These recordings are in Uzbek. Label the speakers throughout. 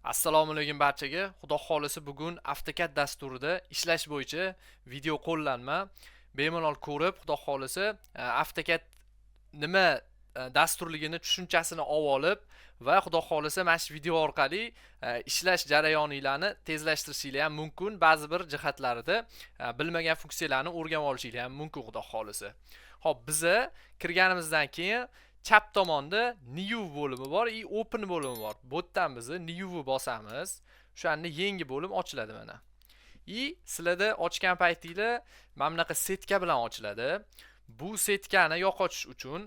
Speaker 1: Assalomu alaykum barchaga. Xudo xolisi bugun AutoCAD dasturida ishlash bo'yicha video qo'llanma bemalol ko'rib, xudo xolisi AutoCAD nima dasturligini tushunchasini olib va xudo xolisi mana shu video orqali ishlash jarayoninglarni tezlashtirishingiz ham mumkin. Ba'zi bir jihatlarida bilmagan funksiyalarni o'rganib olishingiz ham mumkin xudo xolisi. Xo'p, biza kirganimizdan keyin chap tomonda new bo'limi bor, open bo'limi bor. Bu yerdan biz new bosamiz. O'shanda yangi bo'lim ochiladi mana. Sizlarda ochgan paytingizda mana bunaqa setka bilan ochiladi. Bu setkani yo'qotish uchun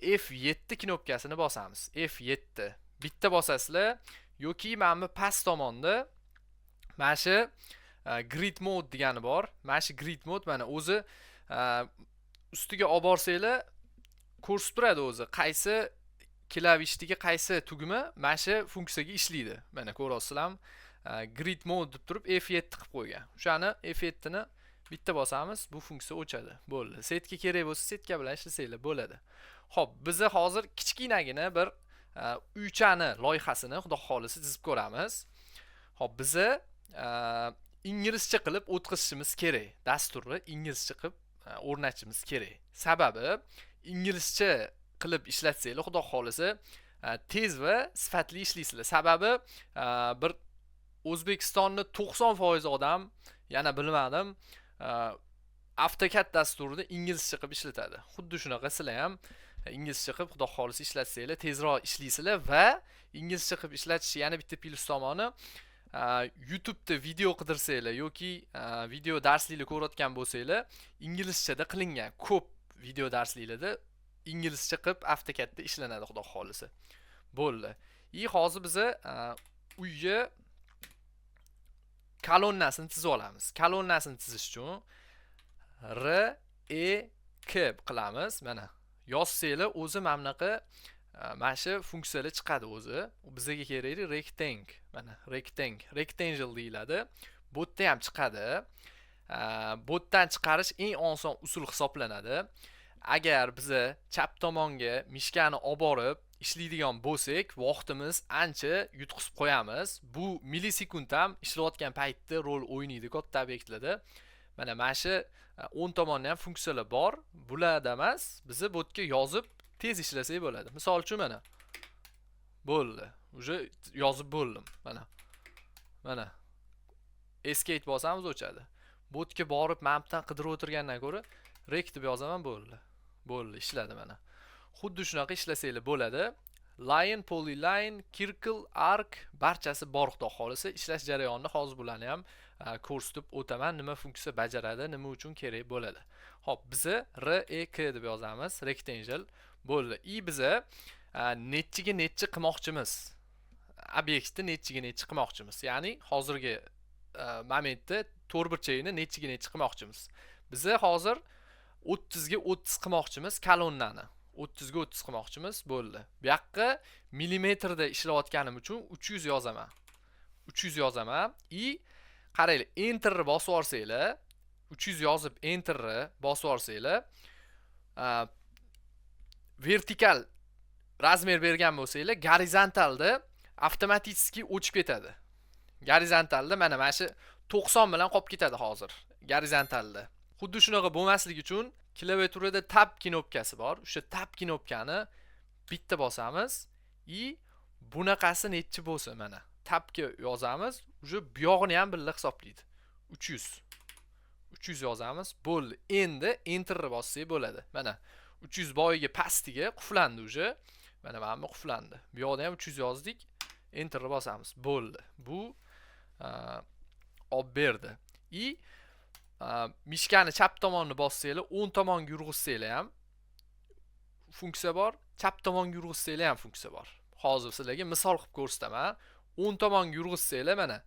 Speaker 1: F7 knopkasini bosamiz. F7. Bitta bosasizlar yoki mana bu past tomonda mana shu grid mode degani bor. Mana shu grid mode mana o'zi ustiga olib borsanglar ko'rsatib turadi o'zi qaysi klavishidagi qaysi tugma mana shu funksiyaga ishlaydi. Mana ko'rasizlarmi? Grid mode deb turib F7 qilib qo'ygan. O'shani F7 ni bitta bosamiz, bu funksiya o'chadi. Bo'ldi. Setka kerak bo'lsa setka bilan ishlasanglar bo'ladi. Xo'p, biz hozir kichkinagina bir uychani loyihasini xudo xolisi chizib ko'ramiz. Xo'p, biz inglizcha qilib o'tkazishimiz kerak. Dasturni inglizcha qilib o'rnatishimiz kerak. Sababi inglizcha qilib ishlatsanglar xudo xolisi tez va sifatli ishlaysizlar. Sababi bir O'zbekistonning 90% odam, yana bilmadim, AutoCAD dasturida inglizcha qilib ishlatadi. Xuddi shunaqa sizlar ham inglizcha qilib xudo xolisi ishlatsanglar tezroq ishlaysizlar va inglizcha qilib ishlatish yana bitta plus tomoni YouTube'da video qidirsanglar yoki video darsliklar ko'rayotgan bo'lsanglar, inglizchada qilingan ko'p video darsliklarda inglizcha qilib AutoCADda ishlanadi xudo xolisi. Bo'ldi. Hozir biz uyga kolonnasini chizib olamiz. Kolonnasini chizish uchun R E K qilamiz. Mana yozsanglar o'zi mana bunaqa mana shu funksiyalar chiqadi o'zi. Bizga kerakli rectangle. Mana rectangle deyiladi. Bu yerda ham chiqadi. Bu yerdan chiqarish eng oson usul hisoblanadi. Agar biz chap tomonga mishkani olib borib ishlaydigan bo'lsak, vaqtimiz ancha yutqizib qo'yamiz. Bu millisekund ham ishlayotgan paytda rol o'ynaydi katta obyektlarda. Mana shu 10 tomonda ham funksiyalar bor. Bularda emas, biz bu yerga yozib tez ishlasak bo'ladi. Misol uchun mana bo'ldi. Uje yozib bo'ldim. Mana escape bosamiz o'chadi. Bu yerga borib mapdan qidirib o'tirgandan ko'ra rek deb yozaman bo'ldi. Bo'ldi, ishladi mana. Xuddi shunaqa ishlasanglar bo'ladi. Line, polyline, circle, arc barchasi bor xudo xolisi. Ishlash jarayonini hozir bularni ham ko'rsatib o'taman, nima funksiya bajaradi, nima uchun kerak bo'ladi. Xo'p, biz R E K deb yozamiz, rectangle bo'ldi. Biz nechiga nechi qilmoqchimiz? Obyektni nechiga nechi qilmoqchimiz? Ya'ni hozirgi momentda to'rtburchagini nechiga nechi qilmoqchimiz? Biz hozir 30 ga 30 qilmoqchimiz kolonnani. 30 ga 30 qilmoqchimiz bo'ldi. Bu yoqqa millimetrda ishlayotganim uchun 300 yozaman. 300 yozaman. Qaranglar, enter ni bosib olsanglar, 300 yozib enter ni bosib olsanglar, vertikal razmer bergan bo'lsanglar, gorizontalda avtomatik o'chib ketadi. Gorizontalda mana shu 90 bilan qolib ketadi hozir. Gorizontalda. Xuddi shunaqa bo'lmasligi uchun klaviaturada tab knopkasi bor. O'sha tab knopkani bitta bosamiz. Bunaqasi nechi bo'lsa mana tabga yozamiz. Uje bu yog'ini ham birga hisoblaydi. 300. 300 yozamiz. Bo'ldi. Endi enter ni bossak bo'ladi. Mana 300 boyiga pastiga quflandi uje. Mana bu quflandi. Bu yoqda ham 300 yozdik. Enter ni bosamiz. Bo'ldi. Bu olib berdi. Mishkani chap tomonni bossanglar, 10 tomonga yurg'izsanglar ham funksiya bor, chap tomonga yurg'izsanglar ham funksiya bor. Hozir sizlarga misol qilib ko'rsataman. 10 tomonga yurg'izsanglar mana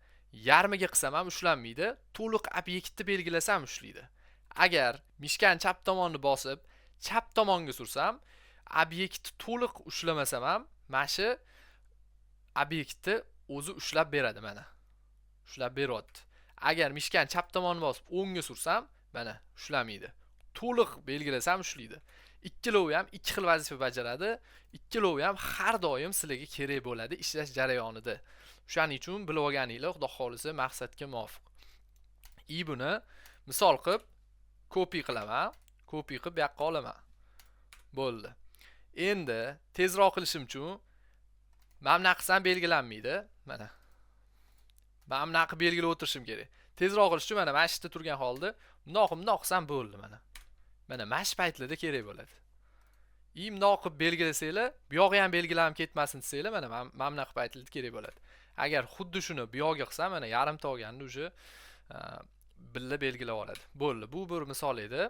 Speaker 1: yarmiga qilsam ham ushlanmaydi, to'liq obyektni belgilasam ushlaydi. Agar mishkani chap tomonni bosib, chap tomonga sursam, obyektni to'liq ushlamasam ham, mana shu obyektni o'zi ushlab beradi mana. Ushlab beryapti. Agar mishkani chap tomonini bosib o'ngga sursam, mana ushlamaydi. To'liq belgilasam ushlaydi. Ikkalovi ham ikki xil vazifa bajaradi. Ikkalovi ham har doim sizlarga kerak bo'ladi ishlash jarayonida. O'shaning uchun bilib olganinglar, xudo xolisa maqsadga muvofiq. Buni misol qilib copy qilaman. Copy qilib bu yoqqa olaman. Bo'ldi. Endi tezroq qilishim uchun mana bunaqa qilsam belgilanmaydi. Mana. Mana bunaqa belgilab o'tirishim kerak. Tezroq qilish uchun mana shu yerda turgan holda bundoq qilsam bo'ldi mana. Mana shu paytlarda kerak bo'ladi. Bundoq qilib belgilasanglar, bu yog'i ham belgilanib ketmasin desanglar, mana bunaqa paytlarda kerak bo'ladi. Agar xuddi shuni bu yog'iga qilsam, mana yarimta olganda uje billa belgilab oladi. Bo'ldi. Bu bir misol edi.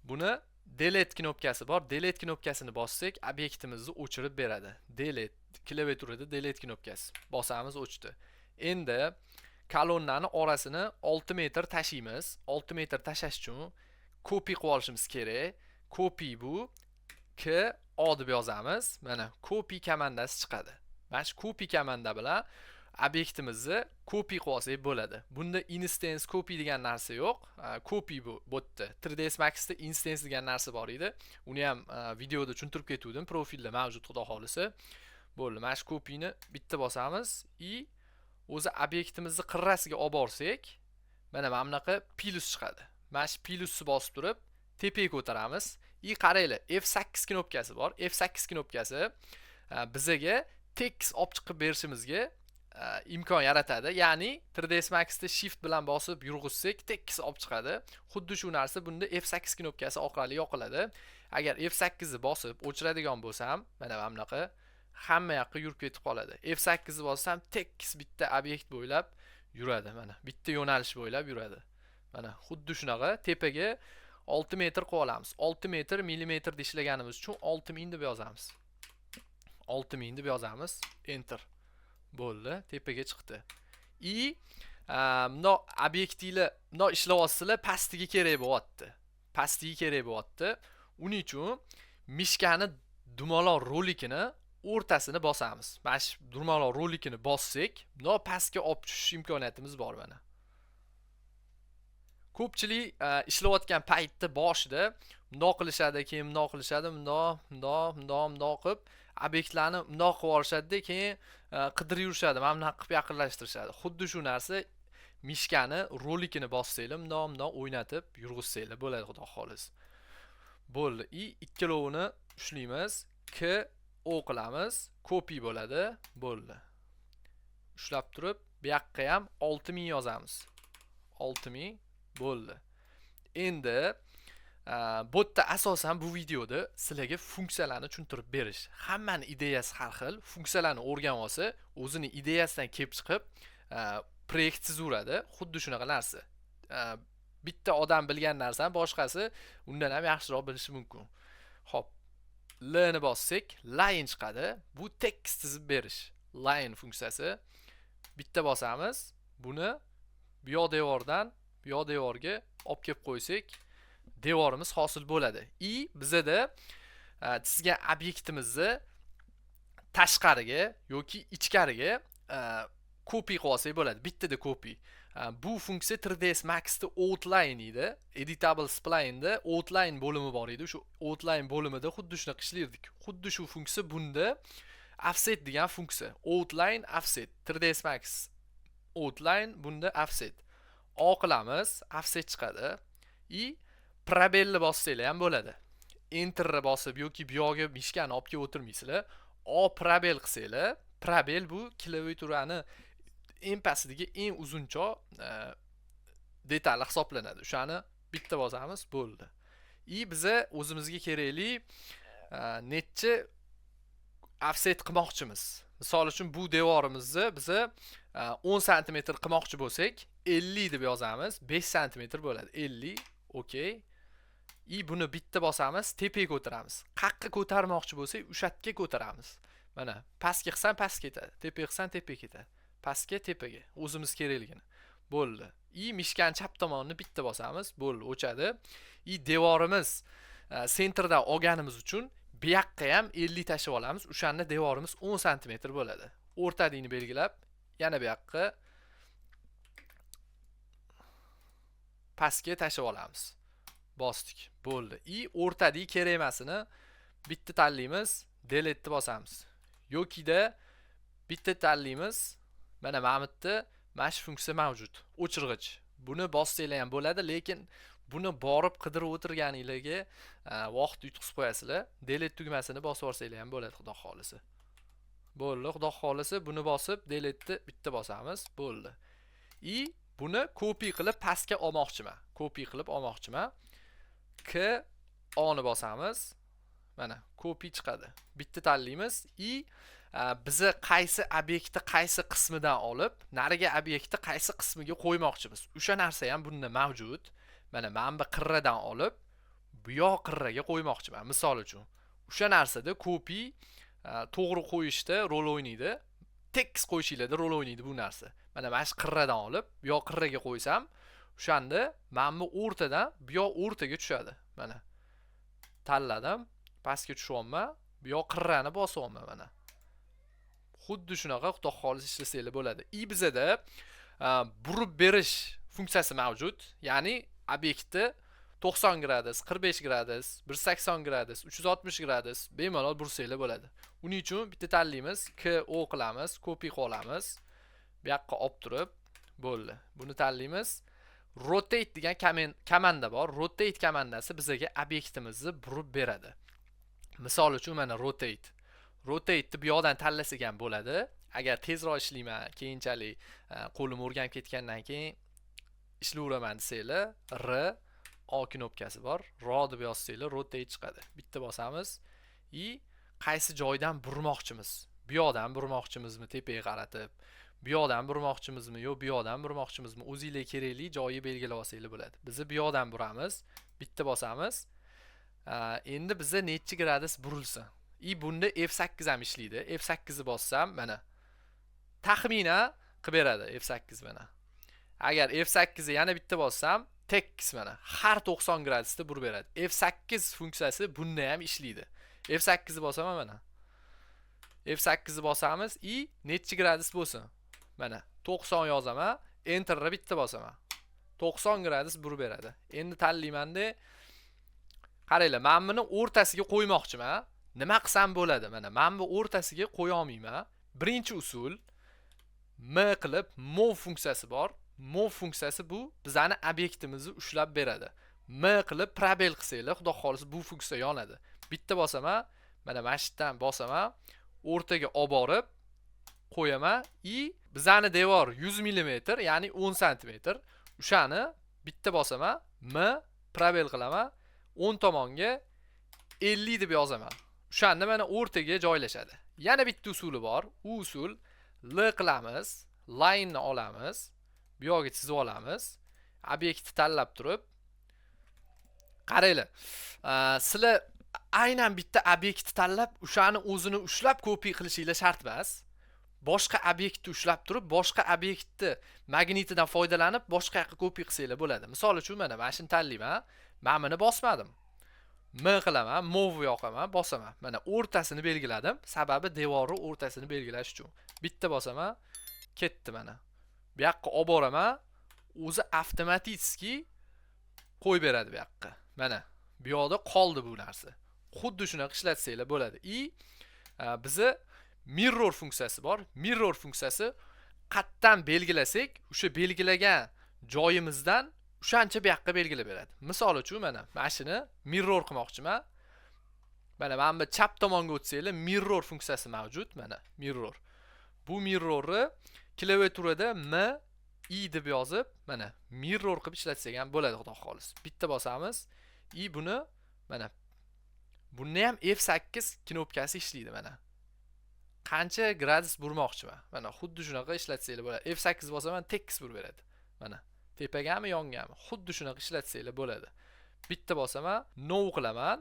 Speaker 1: Buni delete knopkasi bor. Delete knopkasini bossak, obyektimizni o'chirib beradi. Delete klaviaturada delete knopkasi. Bosamiz, o'chdi. Endi kolonnani orasini 6 metr tashiymiz. 6 metr tashash uchun copy qilib olishimiz kerak. Copy bu k o deb yozamiz. Mana copy komandasi chiqadi. Mana shu copy komanda bilan obyektimizni copy qilib olsak bo'ladi. Bunda instance copy degan narsa yo'q. Copy bu yerda 3ds Max'da instance degan narsa bor edi. Uni ham videoda tushuntirib ketuvdim. Profilda mavjud, xudo xolisa. Bo'ldi. Mana shu copyni bitta bosamiz. O'zi obyektimizni qirrasiga olib borsak, mana bunaqa plus chiqadi. Mana shu plusni bosib turib, tepaga ko'taramiz. Qaranglar, F8 knopkasi bor. F8 knopkasi bizga tekst olib chiqib berishimizga imkon yaratadi. Ya'ni 3ds Max'da shift bilan bosib yurg'izsak, tekst olib chiqadi. Xuddi shu narsa bunda F8 knopkasi orqali yoqiladi. Agar F8 ni bosib o'chiradigan bo'lsam, mana bunaqa hamma yoqqa yurib ketib qoladi. F8 ni bossam, tekst bitta obyekt bo'ylab yuradi. Mana bitta yo'nalish bo'ylab yuradi. Mana xuddi shunaqa tepaga 6 metr qo'yib olamiz. 6 metr millimetr ishlaganimiz uchun 6000 deb yozamiz. 6000 deb yozamiz. Enter. Bo'ldi, tepaga chiqdi. Buni obyektivlar, buni ishlayapsizlar, pastiga kerak bo'lyapti. Pastiga kerak bo'lyapti. Uning uchun mishkani dumaloq rolikini o'rtasini bosamiz. Mana shu dumaloq rolikini bossak, buni pastga olib tushish imkoniyatimiz bor mana. Ko'pchilik ishlayotgan paytda boshida bundoq qilishadi, keyin bundoq qilishadi, bundoq qilib obyektlarni bundoq qilib olishadi, keyin qidirib yurishadi, mana bunaqa qilib yaqinlashtirishadi. Xuddi shu narsa mishkani rolikini bossanglar, bundoq o'ynatib yurg'izsanglar bo'ladi, xudo xolis. Bo'ldi. Ikkalovini ushlaymiz. K o qilamiz, copy bo'ladi. Bo'ldi. Ushlab turib, bu yoqqa ham 6000 yozamiz. 6000 bo'ldi. Endi bu yerda asosan bu videoda sizlarga funksiyalarni tushuntirib berish. Hammaning ideyasi har xil. Funksiyalarni o'rganib olsa, o'zining ideyasidan kelib chiqib, proyekt tuzuradi. Xuddi shunaqa narsa. Bitta odam bilgan narsani boshqasi undan ham yaxshiroq bilishi mumkin. Xo'p, L ni bossak, line chiqadi. Bu tekst tizib berish. Line funksiyasi. Bitta bosamiz. Buni bu yoq devordan bu yoq devorga olib kelib qo'ysak, devorimiz hosil bo'ladi. Bizada chizgan obyektimizni tashqariga yoki ichkariga copy qilib olsak bo'ladi. Bittada copy. Bu funksiya 3ds Max'da outline edi. Editable spline'da outline bo'limi bor edi. Shu outline bo'limida xuddi shunaqa ishlardik. Xuddi shu funksiya bunda offset degan funksiya. Outline offset. 3ds Max outline, bunda offset. O qilamiz, offset chiqadi. Probelni bossanglar ham bo'ladi. Enter ni bosib yoki bu yoqqa mishkani olib kelib o'tirmaysizlar. O probel qilsanglar, probel bu klaviaturani eng pastidagi eng uzunchoq detal hisoblanadi. O'shani bitta bosamiz, bo'ldi. Biza o'zimizga kerakli necha offset qilmoqchimiz. Misol uchun bu devorimizni biza 10 sm qilmoqchi bo'lsak, 50 deb yozamiz. 5 sm bo'ladi. 50, okey. Buni bitta bosamiz, tepaga ko'taramiz. Qaqqa ko'tarmoqchi bo'lsak, o'sha yerga ko'taramiz. Mana, pastga qilsam pastga ketadi, tepaga qilsam tepaga ketadi. Pastga, tepaga, o'zimiz kerakligini. Bo'ldi. Mishkani chap tomonini bitta bosamiz, bo'ldi, o'chadi. Devorimiz sentrdan olganimiz uchun bu yoqqa ham 50 tashib olamiz. O'shanda devorimiz 10 sm bo'ladi. O'rtadini belgilab, yana bu yoqqa pastga tashib olamiz. Bosdik, bo'ldi. O'rtadagi kerak emasini bitta tanlaymiz, delete bosamiz. Yokida bitta tanlaymiz, Mana bu yerda mana shu funksiya mavjud. O'chirg'ich. Buni bossanglar ham bo'ladi, lekin buni borib qidirib o'tirganinglarga vaqt yutqizib qo'yasizlar. Delete tugmasini bosib olsanglar ham bo'ladi, xudo xolisa. Bo'ldi, xudo xolisa buni bosib delete'ni bitta bosamiz, bo'ldi. Buni copy qilib pastga olmoqchiman. Copy qilib olmoqchiman. K O'ni bosamiz. Mana copy chiqadi. Bitta tanlaymiz. Bizi qaysi obyektni qaysi qismidan olib, nariga obyektni qaysi qismiga qo'ymoqchimiz. O'sha narsa ham bunda mavjud. Mana bu qirradan olib, bu yoq qirraga qo'ymoqchiman. Misol uchun, o'sha narsada copy to'g'ri qo'yishda rol o'ynaydi. Tekst qo'yishinglarda rol o'ynaydi bu narsa. Mana shu qirradan olib, bu yoq qirraga qo'ysam, o'shanda mana bu o'rtadan bu yoq o'rtaga tushadi. Mana tanladim, pastga tushyapman, bu yoq qirrani bosyapman mana. Xuddi shunaqa xudo xolis ishlasanglar bo'ladi. Bizada burib berish funksiyasi mavjud. Ya'ni obyektni 90 gradus, 45 gradus, 180 gradus, 360 gradus bemalol bursanglar bo'ladi. Uning uchun bitta tanlaymiz, KO qilamiz, copy qilamiz. Bu yoqqa olib turib, bo'ldi. Buni tanlaymiz. Rotate degan komanda bor. Rotate komandasi bizga obyektimizni burib beradi. Misol uchun mana rotate. Rotate'ni bu yoqdan tanlasak ham bo'ladi. Agar tezroq ishlayman, keyinchalik qo'lim o'rganib ketgandan keyin ishlayveraman desanglar, R O knopkasi bor. RO deb yozsanglar rotate chiqadi. Bitta bosamiz. Qaysi joydan burmoqchimiz? Bu yoqdan burmoqchimizmi tepaga qaratib, bu yoqdan burmoqchimizmi yo bu yoqdan burmoqchimizmi? O'zingizga kerakli joyi belgilab olsanglar bo'ladi. Biz bu yoqdan buramiz. Bitta bosamiz. Endi bizga necha gradus burilsin? Bunda F8 ham ishlaydi. F8 ni bossam, mana taxminan qilib beradi F8 mana. Agar F8 ni yana bitta bossam, tekis mana har 90 gradusda burib beradi. F8 funksiyasi bunda ham ishlaydi. F8 ni bosaman mana. F8 ni bosamiz, necha gradus bo'lsin? Mana 90 yozaman, enterni bitta bosaman. 90 gradus burib beradi. Endi tanlaymanda qaranglar, men buni o'rtasiga qo'ymoqchiman. Nima qilsam bo'ladi? Mana men bu o'rtasiga qo'ya olmayman. Birinchi usul m qilib move funksiyasi bor. Move funksiyasi bu bizani obyektimizni ushlab beradi. M qilib probel qilsanglar, xudo xolis bu funksiya yonadi. Bitta bosaman, mana mashitdan bosaman, o'rtaga olib borib qo'yaman. Bizani devor 100 mm, ya'ni 10 cm. O'shani bitta bosaman, m probel qilaman, 10 tomonga 50 deb yozaman. O'shanda mana o'rtaga joylashadi. Yana bitta usuli bor. U usul L qilamiz, line ni olamiz, bu yoqqa chizib olamiz. Obyektni tanlab turib, qaranglar. Sizlar aynan bitta obyektni tanlab, o'shani o'zini ushlab copy qilishinglar shart emas. Boshqa obyektni ushlab turib, boshqa obyektni magnitidan foydalanib, boshqa yoqqa copy qilsanglar bo'ladi. Misol uchun mana shuni tanlayman. Men buni bosmadim. M qilaman, move yoqaman, bosaman. Mana o'rtasini belgiladim. Sababi devorni o'rtasini belgilash uchun. Bitta bosaman, ketdi mana. Bu yoqqa olib boraman, o'zi avtomatik qo'yib beradi bu yoqqa. Mana bu yoqda qoldi bu narsa. Xuddi shunaqa ishlatsanglar bo'ladi. Bizi mirror funksiyasi bor. Mirror funksiyasi qatdan belgilasak, o'sha belgilagan joyimizdan o'shancha bu yoqqa belgilab beradi. Misol uchun mana shuni mirror qilmoqchiman. Mana bu chap tomonga o'tsanglar, mirror funksiyasi mavjud. Mana mirror. Bu mirrorni klaviaturada m i deb yozib, mana mirror qilib ishlatsak ham bo'ladi, xudo xolis. Bitta bosamiz. Buni mana bunda ham F8 knopkasi ishlaydi mana. Qancha gradus burmoqchiman. Mana xuddi shunaqa ishlatsanglar bo'ladi. F8 bosaman, tekis burib beradi. Mana tepagami, yongami, xuddi shunaqa ishlatsanglar bo'ladi. Bitta bosaman, no qilaman.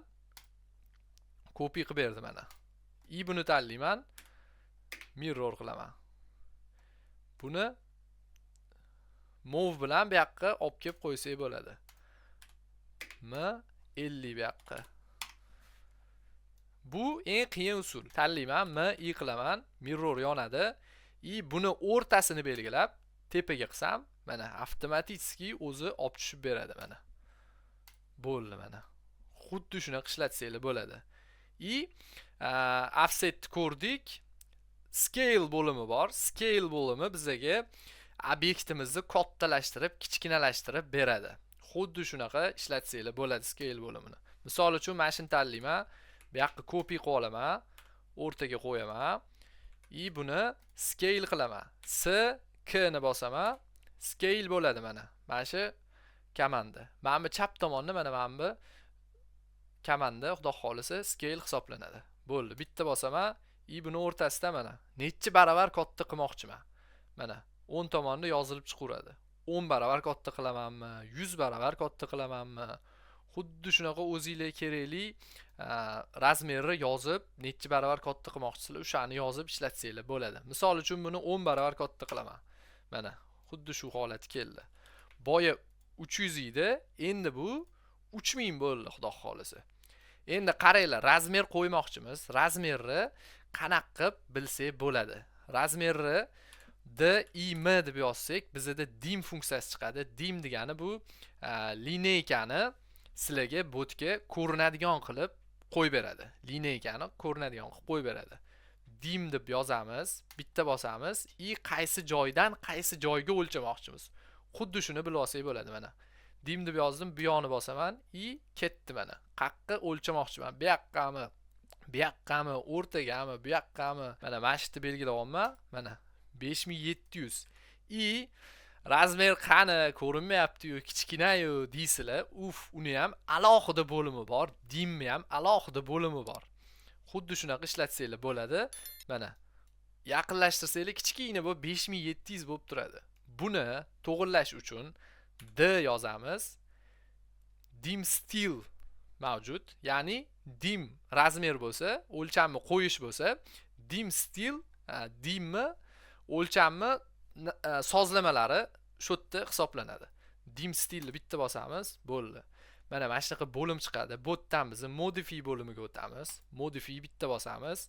Speaker 1: Copy qilib berdi mana. Buni tanlayman. Mirror qilaman. Buni move bilan bu yoqqa olib kelib qo'ysak bo'ladi. M 50 bu yoqqa. Bu eng qiyin usul. Tanlayman, m i qilaman, mirror yonadi. Buni o'rtasini belgilab tepaga qilsam, mana avtomatik o'zi olib tushib beradi mana. Bo'ldi mana. Xuddi shuni ishlatsanglar bo'ladi. Offset ko'rdik. scale bo'limi bor. Scale bo'limi bizga obyektimizni kattalashtirib, kichkinalashtirib beradi. Xuddi shunaqa ishlatsanglar bo'ladi scale bo'limini. Misol uchun mana shuni tanlayman. Bu yoqqa copy qilib olaman, o'rtaga qo'yaman. Buni scale qilaman. S K ni bosaman, scale bo'ladi mana. Mana shu komanda. Mana bu chap tomonni mana bu komanda, xudo xolisa scale hisoblanadi. Bo'ldi. Bitta bosaman, buni o'rtasida mana necha baravar katta qilmoqchiman. Mana 10 tomonni yozilib chiqaveradi. 10 baravar katta qilamanmi, 100 baravar katta qilamanmi? Xuddi shunaqa o'zingizga kerakli razmerni yozib, necha baravar katta qilmoqchisizlar, o'shani yozib ishlatsanglar bo'ladi. Misol uchun buni 10 baravar katta qilaman. Mana xuddi shu holat keldi. Boya 300 edi, endi bu 3000 bo'ldi, xudo xolisa. Endi qaranglar, razmer qo'ymoqchimiz. Razmerni qanaqa qilib bilsak bo'ladi. Razmerni dim deb yozsak, bizda dim funksiyasi chiqadi. Dim degani bu lineykani sizlarga botga ko'rinadigan qilib qo'yib beradi. Lineykani ko'rinadigan qilib qo'yib beradi. Dim deb yozamiz, bitta bosamiz, qaysi joydan qaysi joyga o'lchamoqchimiz. Xuddi shuni bilib olsak bo'ladi mana. Dim deb yozdim, bu yoni bosaman, ketdi mana. Qaqqa o'lchamoqchiman. Bu yoqqami, bu yoqqami, o'rtagami, bu yoqqami. Mana mashitni belgilayapman. Mana 5700. Razmer qani ko'rinmayapti-yu, kichkina-yu deysizlar. Uni ham alohida bo'limi bor, dimni ham alohida bo'limi bor. Xuddi shunaqa ishlatsanglar bo'ladi. Mana yaqinlashtirsanglar kichkina bu 5700 bo'lib turadi. Buni to'g'irlash uchun D yozamiz. Dim stil mavjud. Ya'ni dim razmer bo'lsa, o'lchamni qo'yish bo'lsa, dim stil, dimni o'lchamni sozlamalari shu yerda hisoblanadi. Dim stilni bitta bosamiz, bo'ldi. Mana mana shunaqa bo'lim chiqadi. Botdan biz modify bo'limiga o'tamiz. Modify bitta bosamiz.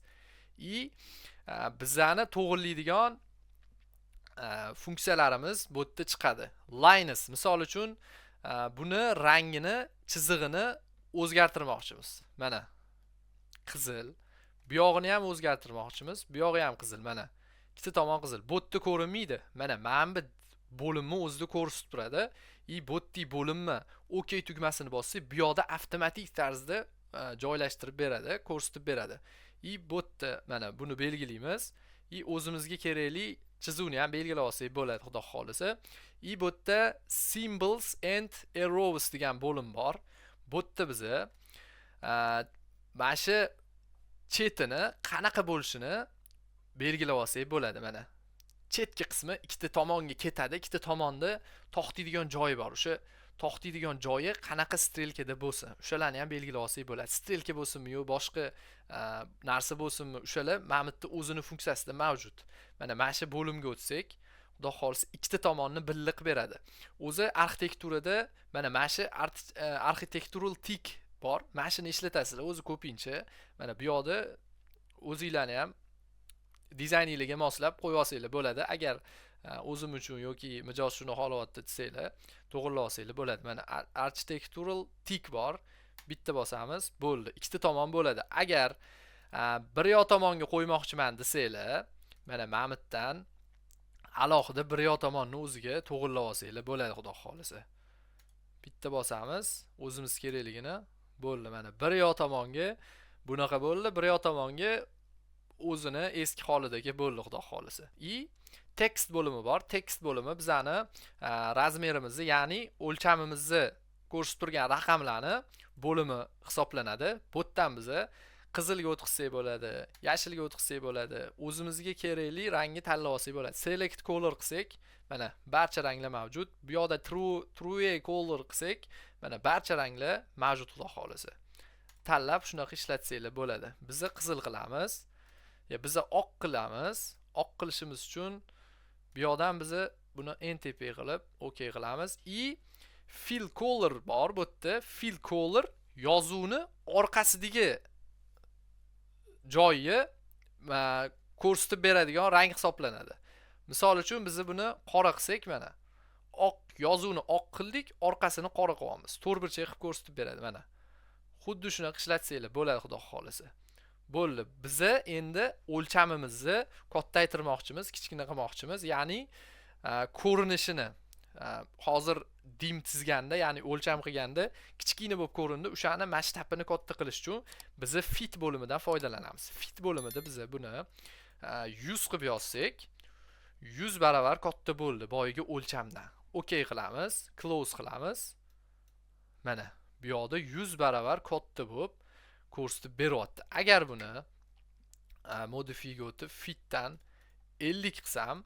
Speaker 1: Bizani to'g'irlaydigan funksiyalarimiz bu yerda chiqadi. Lines misol uchun buni rangini, chizig'ini o'zgartirmoqchimiz. Mana qizil. Bu yog'ini ham o'zgartirmoqchimiz. Bu yog'i ham qizil. Mana ikkita tomon qizil. Botda ko'rinmaydi. Mana bu bo'limni o'zida ko'rsatib turadi. Botdi bo'limni OK tugmasini bossak, bu yoqda avtomatik tarzda joylashtirib beradi, ko'rsatib beradi. Botda mana buni belgilaymiz. O'zimizga kerakli chizuvni ham belgilab olsak bo'ladi, xudo xolisa. Bu yerda symbols and arrows degan bo'lim bor. Bu yerda biz mana shu chetini qanaqa bo'lishini belgilab olsak bo'ladi mana. Chetki qismi ikkita tomonga ketadi, ikkita tomonda to'xtaydigan joyi bor. O'sha to'xtaydigan joyi qanaqa strelkada bo'lsa, o'shalarni ham belgilab olsak bo'ladi. Strelka bo'lsinmi yo boshqa narsa bo'lsinmi, o'shalar mana bu yerda o'zini funksiyasida mavjud. Mana shu bo'limga o'tsak, xudo xolisa ikkita tomonni birlik beradi. O'zi arxitekturada mana shu architectural tick bor. Mana shuni ishlatasizlar o'zi ko'pincha. Mana bu yoqda o'zingizlarni ham dizayningizga moslab qo'yib olsanglar bo'ladi. Agar o'zim uchun yoki mijoz shuni holatda desanglar, to'g'rilab olsanglar bo'ladi. Mana architectural tick bor. Bitta bosamiz, bo'ldi. Ikkita tomon bo'ladi. Agar bir yoq tomonga qo'ymoqchiman desanglar, mana mamutdan alohida bir yoq tomonni o'ziga to'g'rilab olsanglar bo'ladi, xudo xolisa. Bitta bosamiz, o'zimiz kerakligini, bo'ldi. Mana bir yoq tomonga bunaqa bo'ldi, bir yoq tomonga o'zini eski holidagi bo'ldi, xudo xolisa. Text bo'limi bor. Text bo'limi bizani razmerimizni, ya'ni o'lchamimizni ko'rsatib turgan raqamlarni bo'limi hisoblanadi. Bu yerdan biz qizilga o'tkazsak bo'ladi, yashilga o'tkazsak bo'ladi. O'zimizga kerakli rangni tanlab olsak bo'ladi. Select color qilsak, mana barcha ranglar mavjud. Bu yoqda true color qilsak, mana barcha ranglar mavjud, xudo xolisa. Tanlab shunaqa ishlatsanglar bo'ladi. Biz qizil qilamiz. Biz oq qilamiz. Oq qilishimiz uchun bu yoqdan biz buni NTP qilib OK qilamiz. Fill color bor bu yerda. Fill color yozuvni orqasidagi joyi ko'rsatib beradigan rang hisoblanadi. Misol uchun biz buni qora qilsak, mana oq yozuvni oq qildik, orqasini qora qilamiz. To'rtburchak qilib ko'rsatib beradi mana. Xuddi shunaqa ishlatsanglar bo'ladi, xudo xolisa. Bo'ldi. Biza endi o'lchamimizni kattaytirmoqchimiz, kichkina qilmoqchimiz. Ya'ni ko'rinishini hozir dim tizganda, ya'ni o'lcham qilganda kichkina bo'lib ko'rindi. O'shani masshtabini katta qilish uchun biz fit bo'limidan foydalanamiz. Fit bo'limida biz buni 100 qilib yozsak, 100 barobar katta bo'ldi boyagi o'lchamdan. OK qilamiz, close qilamiz. Mana bu yoqda 100 barobar katta bo'lib ko'rsatib beryapti. Agar buni modifiyga o'tib fitdan 50 qilsam,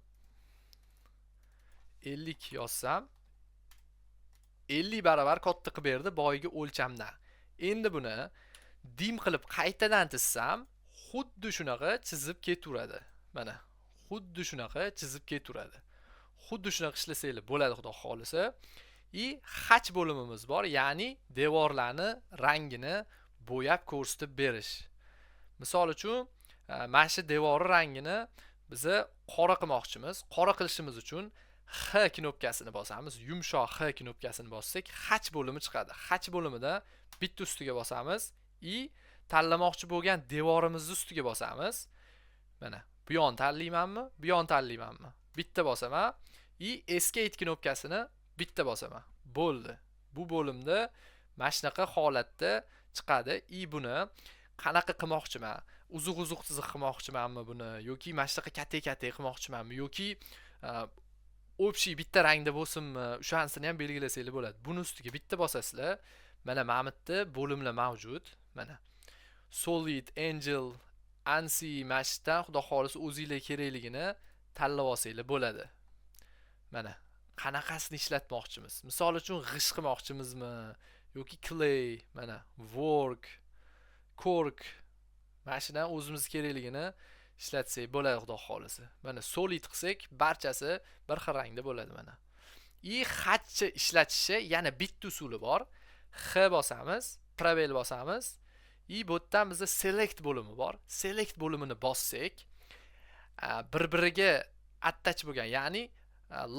Speaker 1: 50 yozsam 50 barobar katta qilib berdi boyagi o'lchamdan. Endi buni dim qilib qaytadan tizsam, xuddi shunaqa chizib ketaveradi. Mana xuddi shunaqa chizib ketaveradi. Xuddi shunaqa ishlasanglar bo'ladi, xudo xolisa. Xach bo'limimiz bor, ya'ni devorlarni rangini bo'yab ko'rsatib berish. Misol uchun, mana shu devorning rangini biz qora qilmoqchimiz. Qora qilishimiz uchun H knopkasini bosamiz. Yumshoq H knopkasini bossak, xach bo'limi chiqadi. Xach bo'limida bitta ustiga bosamiz tanlamoqchi bo'lgan devorimizni ustiga bosamiz. Mana bu yon tanlaymanmi, bu yon tanlaymanmi? Bitta bosaman Escape knopkasini bitta bosaman. Bo'ldi. Bu bo'limda mana shunaqa holatda chiqadi. Buni qanaqa qilmoqchiman? Uzuq-uzuq chiziq qilmoqchimanmi buni yoki mana shunaqa katta-katta qilmoqchimanmi yoki общий bitta rangda bo'lsinmi? O'shanisini ham belgilasanglar bo'ladi. Buni ustiga bitta bosasizlar. Mana bu yerda bo'limlar mavjud. Mana Solid, Angel, ANSI mashdan xudo xolisa o'zingizlar kerakligini tanlab olsanglar bo'ladi. Mana qanaqasini ishlatmoqchimiz? Misol uchun g'ish qilmoqchimizmi yoki clay, mana work, cork mana shundan o'zimiz kerakligini ishlatsak bo'ladi, xudo xolisa. Mana solid qilsak, barchasi bir xil rangda bo'ladi mana. Xatcha ishlatishi yana bitta usuli bor. X bosamiz, probel bosamiz. Bu yerdan bizda select bo'limi bor. Select bo'limini bossak, bir-biriga attach bo'lgan, ya'ni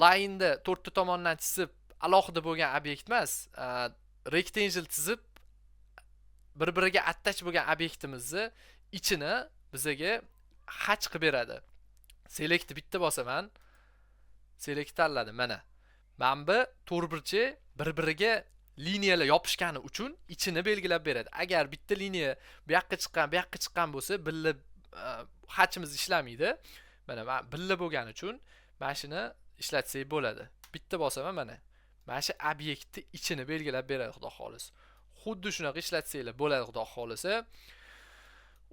Speaker 1: line'da to'rtta tomondan chizib alohida bo'lgan obyekt emas, rectangle chizib bir-biriga attach bo'lgan obyektimizni ichini bizga xach qilib beradi. Select bitta bosaman. Select tanladim. Mana bu to'rtburchak bir-biriga liniyalar yopishgani uchun ichini belgilab beradi. Agar bitta liniya bu yoqqa chiqqan, bu yoqqa chiqqan bo'lsa, billa xachimiz ishlamaydi. Mana billa bo'lgani uchun mana shuni ishlatsak bo'ladi. Bitta bosaman mana. Mana shu obyektni ichini belgilab beradi, xudo xolis. Xuddi shunaqa ishlatsanglar bo'ladi, xudo xolisa.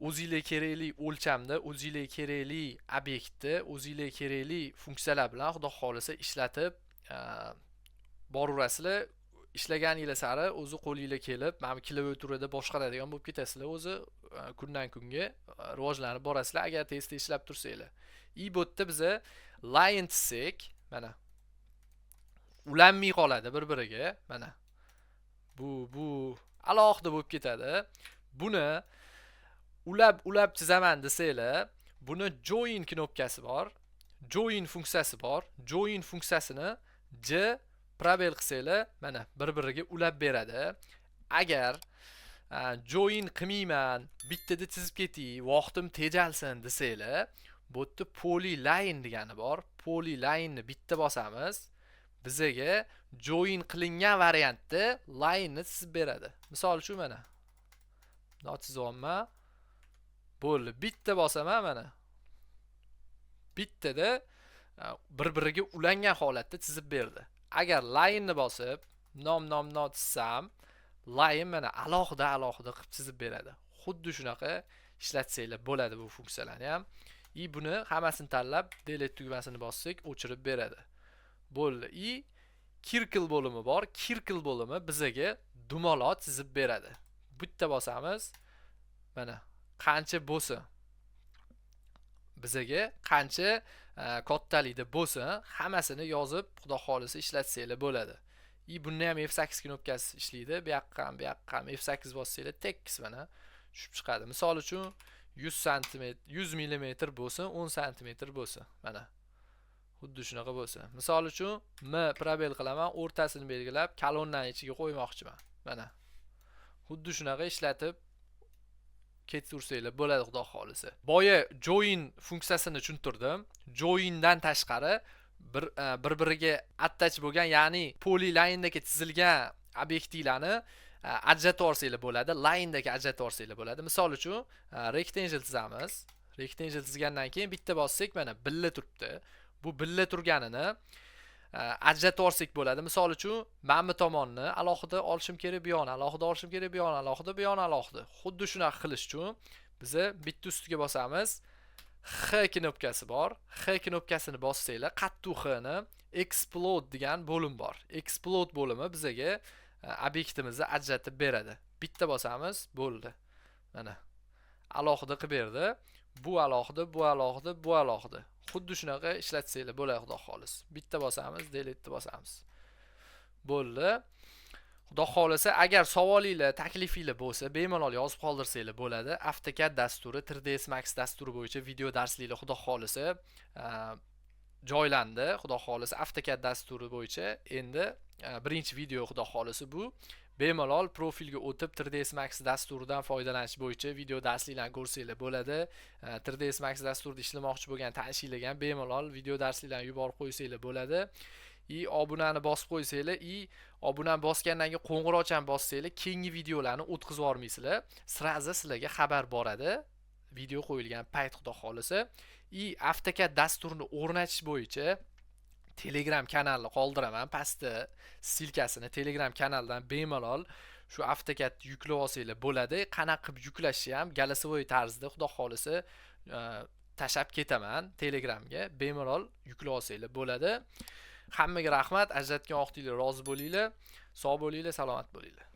Speaker 1: O'zingizga kerakli o'lchamda, o'zingizga kerakli obyektni, o'zingizga kerakli funksiyalar bilan xudo xolisa ishlatib boraverasizlar. Ishlaganingiz sari o'zi qo'lingizga kelib, mana klaviaturada boshqaradigan bo'lib ketasizlar. O'zi kundan kunga rivojlanib borasizlar agar tez-tez ishlab tursanglar. Bu yerda biza line tizsak, mana ulanmay qoladi bir-biriga. Mana bu alohida bo'lib ketadi. Buni ulab chizaman desanglar, buni join knopkasi bor. Join funksiyasi bor. Join funksiyasini J probel qilsanglar, mana bir-biriga ulab beradi. Agar join qilmayman, bittada chizib ketay, vaqtim tejalsin desanglar, bu yerda polyline degani bor. Polyline ni bitta bosamiz. Bizga join qilingan variantda line ni chizib beradi. Misol uchun mana chizyapman. Bo'ldi, bitta bosaman mana. Bittada bir-biriga ulangan holatda chizib berdi. Agar line ni bosib, nom chizsam, line mana alohida qilib chizib beradi. Xuddi shunaqa ishlatsanglar bo'ladi bu funksiyalarni ham. Buni hammasini tanlab, delete tugmasini bossak, o'chirib beradi. Bo'ldi. Circle bo'limi bor. Circle bo'limi bizga dumaloq chizib beradi. Bitta bosamiz. Mana qancha bo'lsa, bizga qancha kattalikda bo'lsa, hammasini yozib, xudo xolisa ishlatsanglar bo'ladi. Buni ham F8 knopkasi ishlaydi. Bu yoqqa ham F8 bossanglar tekis mana tushib chiqadi. Misol uchun 100 cm, 100 mm bo'lsin, 10 cm bo'lsin. Mana xuddi shunaqa bo'lsa. Misol uchun M probel qilaman, o'rtasini belgilab, kolonnaning ichiga qo'ymoqchiman. Mana xuddi shunaqa ishlatib ketaversanglar bo'ladi xudo xolisa. Boya join funksiyasini tushuntirdim. Joindan tashqari bir-biriga attach bo'lgan, ya'ni polyline-dagi chizilgan obyektivlarni ajratib olsanglar bo'ladi, line-dagi ajratib olsanglar bo'ladi. Misol uchun rectangle chizamiz. Rectangle chizgandan keyin bitta bossak, mana billa turibdi. Bu billa turganini ajratib olsak bo'ladi. Misol uchun mana bu tomonni alohida olishim kerak, bu yonni alohida olishim kerak, bu yonni alohida, bu yonni alohida. Xuddi shunaqa qilish uchun biz bitta ustiga bosamiz. X knopkasi bor. X knopkasini bossanglar, qattiq X ni explode degan bo'lim bor. Explode bo'limi bizga obyektimizni ajratib beradi. Bitta bosamiz, bo'ldi. Mana alohida qilib berdi. Bu alohida, bu alohida, bu alohida. Xuddi shunaqa ishlatsanglar bo'ladi xudo xolis. Bitta bosamiz, delete bosamiz. Bo'ldi. Xudo xolisa, agar savolinglar, taklifinglar bo'lsa, bemalol yozib qoldirsanglar bo'ladi. AutoCAD dasturi, 3ds Max dasturi bo'yicha video darsliklar xudo xolisa joylandi. Xudo xolisa AutoCAD dasturi bo'yicha endi birinchi video xudo xolisa bu. Bemalol profilga o'tib 3ds Max dasturidan foydalanish bo'yicha video darsliklarni ko'rsanglar bo'ladi. 3ds Max dasturida ishlamoqchi bo'lgan tanishinglarga ham bemalol video darsliklarni yuborib qo'ysanglar bo'ladi. Obunani bosib qo'ysanglar, obunani bosgandan keyin qo'ng'iroqchani bossanglar, keyingi videolarni o'tkazib yormaysizlar. Sirazi sizlarga xabar boradi. Video qo'yilgan payt xudo xolisa. AutoCAD dasturini o'rnatish bo'yicha Telegram kanalni qoldiraman. Pastda silkasini Telegram kanaldan bemalol shu AutoCAD yuklab olsanglar bo'ladi. Qanaqa qilib yuklashni ham голосовой tarzda xudo xolisa tashab ketaman Telegramga. Bemalol yuklab olsanglar bo'ladi. Hammaga rahmat. Ajratgan vaqtingizga rozi bo'linglar. Sog' bo'linglar, salomat bo'linglar.